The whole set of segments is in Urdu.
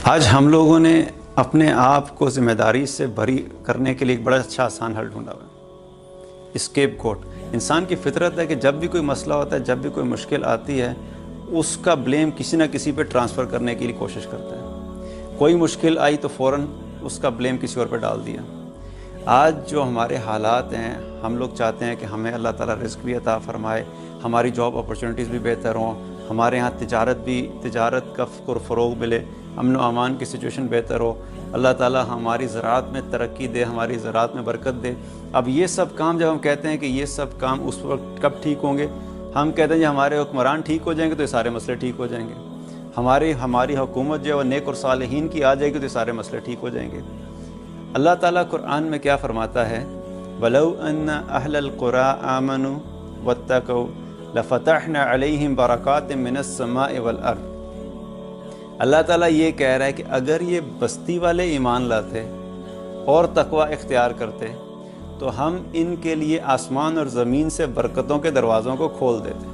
آج ہم لوگوں نے اپنے آپ کو ذمہ داری سے بری کرنے کے لیے ایک بڑا اچھا آسان حل ڈھونڈا ہوا ہے، اسکیپ گوٹ۔ انسان کی فطرت ہے کہ جب بھی کوئی مسئلہ ہوتا ہے، جب بھی کوئی مشکل آتی ہے، اس کا بلیم کسی نہ کسی پہ ٹرانسفر کرنے کے لیے کوشش کرتا ہے۔ کوئی مشکل آئی تو فوراً اس کا بلیم کسی اور پہ ڈال دیا۔ آج جو ہمارے حالات ہیں، ہم لوگ چاہتے ہیں کہ ہمیں اللہ تعالیٰ رزق بھی عطا فرمائے، ہماری جاب اپرچونٹیز بھی بہتر ہوں، ہمارے ہاں تجارت کا فروغ ملے، امن و امان کی سچویشن بہتر ہو، اللہ تعالیٰ ہماری زراعت میں ترقی دے، ہماری زراعت میں برکت دے۔ اب یہ سب کام جب ہم کہتے ہیں کہ یہ سب کام اس وقت کب ٹھیک ہوں گے، ہم کہتے ہیں کہ ہمارے حکمران ٹھیک ہو جائیں گے تو یہ سارے مسئلے ٹھیک ہو جائیں گے، ہماری حکومت جو ہے وہ نیک اور صالحین کی آ جائے گی تو یہ سارے مسئلے ٹھیک ہو جائیں گے۔ اللہ تعالیٰ قرآن میں کیا فرماتا ہے؟ وَلَوْ أَنَّ أَهْلَ الْقُرَىٰ آمَنُوا وَاتَّقَوْا لَفَتَحْنَا عَلَيْهِمْ بَرَكَاتٍ مِّنَ السَّمَاءِ وَالْأَرْضِ۔ اللہ تعالیٰ یہ کہہ رہا ہے کہ اگر یہ بستی والے ایمان لاتے اور تقوی اختیار کرتے تو ہم ان کے لیے آسمان اور زمین سے برکتوں کے دروازوں کو کھول دیتے۔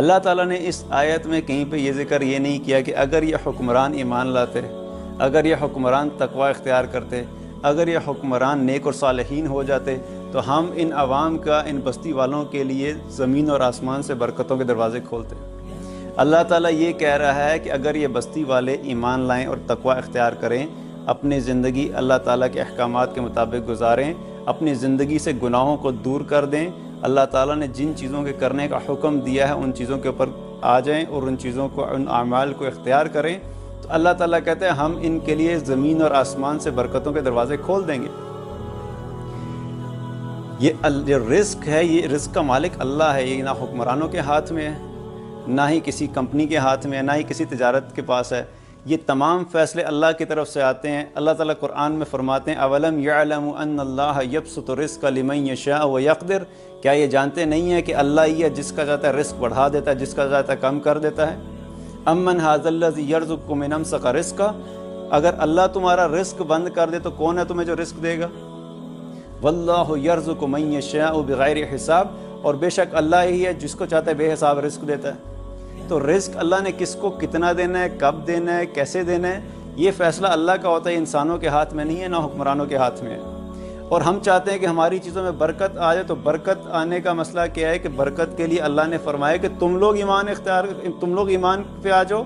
اللہ تعالیٰ نے اس آیت میں کہیں پہ یہ ذکر یہ نہیں کیا کہ اگر یہ حکمران ایمان لاتے، اگر یہ حکمران تقوی اختیار کرتے، اگر یہ حکمران نیک اور صالحین ہو جاتے تو ہم ان عوام کا، ان بستی والوں کے لیے زمین اور آسمان سے برکتوں کے دروازے کھولتے۔ اللہ تعالیٰ یہ کہہ رہا ہے کہ اگر یہ بستی والے ایمان لائیں اور تقوی اختیار کریں، اپنی زندگی اللہ تعالیٰ کے احکامات کے مطابق گزاریں، اپنی زندگی سے گناہوں کو دور کر دیں، اللہ تعالیٰ نے جن چیزوں کے کرنے کا حکم دیا ہے ان چیزوں کے اوپر آ جائیں اور ان چیزوں کو، ان اعمال کو اختیار کریں، تو اللہ تعالیٰ کہتے ہیں ہم ان کے لیے زمین اور آسمان سے برکتوں کے دروازے کھول دیں گے۔ یہ رزق ہے، یہ رزق کا مالک اللہ ہے، یہ نہ حکمرانوں کے ہاتھ میں ہے، نہ ہی کسی کمپنی کے ہاتھ میں ہے، نہ ہی کسی تجارت کے پاس ہے۔ یہ تمام فیصلے اللہ کی طرف سے آتے ہیں۔ اللہ تعالیٰ قرآن میں فرماتے ہیں اولم یعلم ان اللہ یبسط الرزق لمن یشاء ویقدر، کیا یہ جانتے نہیں ہیں کہ اللہ ہی ہے جس کا چاہتا ہے رزق بڑھا دیتا ہے، جس کا چاہتا ہے کم کر دیتا ہے۔ امن ھذا الذی یرزقکم من امسک رزقا، اگر اللہ تمہارا رزق بند کر دے تو کون ہے تمہیں جو رزق دے گا؟ واللہ یرزق من یشاء بغیر حساب، اور بے شک اللہ ہی ہے جس کو چاہتا ہے بے حساب رزق دیتا ہے۔ تو رزق اللہ نے کس کو کتنا دینا ہے، کب دینا ہے، کیسے دینا ہے، یہ فیصلہ اللہ کا ہوتا ہے، انسانوں کے ہاتھ میں نہیں ہے، نہ حکمرانوں کے ہاتھ میں ہے۔ اور ہم چاہتے ہیں کہ ہماری چیزوں میں برکت آ جائے، تو برکت آنے کا مسئلہ کیا ہے کہ برکت کے لیے اللہ نے فرمایا کہ تم لوگ ایمان پہ آ جاؤ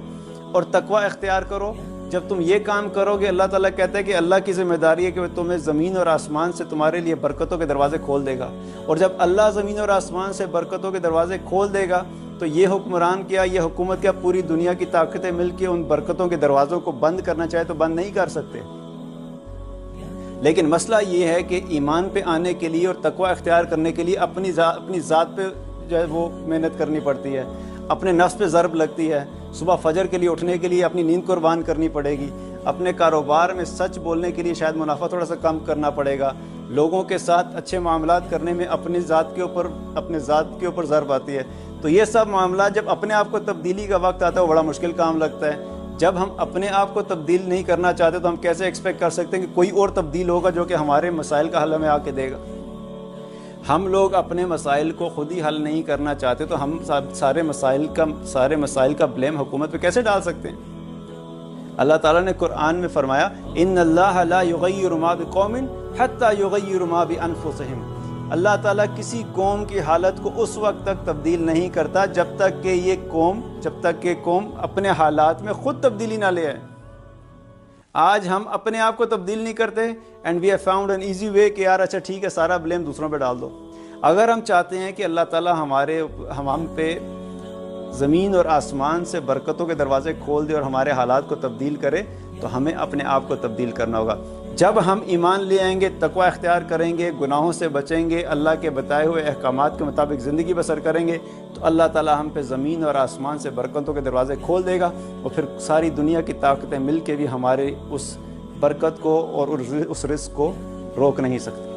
اور تقوی اختیار کرو۔ جب تم یہ کام کرو گے، اللہ تعالیٰ کہتا ہے کہ اللہ کی ذمہ داری ہے کہ وہ تمہیں زمین اور آسمان سے تمہارے لیے برکتوں کے دروازے کھول دے گا، اور جب اللہ زمین اور آسمان سے برکتوں کے دروازے کھول دے گا تو یہ حکمران کیا، یہ حکومت کیا، پوری دنیا کی طاقتیں مل کے ان برکتوں کے دروازوں کو بند کرنا چاہے تو بند نہیں کر سکتے۔ لیکن مسئلہ یہ ہے کہ ایمان پہ آنے کے لیے اور تقوی اختیار کرنے کے لیے اپنی ذات پہ جو ہے وہ محنت کرنی پڑتی ہے، اپنے نفس پہ ضرب لگتی ہے، صبح فجر کے لیے اٹھنے کے لیے اپنی نیند قربان کرنی پڑے گی، اپنے کاروبار میں سچ بولنے کے لیے شاید منافع تھوڑا سا کم کرنا پڑے گا، لوگوں کے ساتھ اچھے معاملات کرنے میں اپنے ذات کے اوپر ضرب آتی ہے۔ تو یہ سب معاملات جب اپنے آپ کو تبدیلی کا وقت آتا ہے وہ بڑا مشکل کام لگتا ہے۔ جب ہم اپنے آپ کو تبدیل نہیں کرنا چاہتے تو ہم کیسے ایکسپیکٹ کر سکتے ہیں کہ کوئی اور تبدیل ہوگا جو کہ ہمارے مسائل کا حل ہمیں آ کے دے گا؟ ہم لوگ اپنے مسائل کو خود ہی حل نہیں کرنا چاہتے تو ہم سارے مسائل کا بلیم حکومت پہ کیسے ڈال سکتے ہیں؟ اللہ تعالیٰ نے قرآن میں فرمایا ان اللہ لا یغیر ما بقوم حتی یغیر ما بانفسہم، اللہ تعالیٰ کسی قوم کی حالت کو اس وقت تک تبدیل نہیں کرتا جب تک کہ قوم اپنے حالات میں خود تبدیلی نہ لے آئے۔ آج ہم اپنے آپ کو تبدیل نہیں کرتے and we have found an easy way کہ یار اچھا ٹھیک ہے سارا بلیم دوسروں پہ ڈال دو۔ اگر ہم چاہتے ہیں کہ اللہ تعالیٰ ہم پہ زمین اور آسمان سے برکتوں کے دروازے کھول دے اور ہمارے حالات کو تبدیل کرے تو ہمیں اپنے آپ کو تبدیل کرنا ہوگا۔ جب ہم ایمان لے آئیں گے، تقوی اختیار کریں گے، گناہوں سے بچیں گے، اللہ کے بتائے ہوئے احکامات کے مطابق زندگی بسر کریں گے تو اللہ تعالیٰ ہم پہ زمین اور آسمان سے برکتوں کے دروازے کھول دے گا، اور پھر ساری دنیا کی طاقتیں مل کے بھی ہمارے اس برکت کو اور اس رزق کو روک نہیں سکتی۔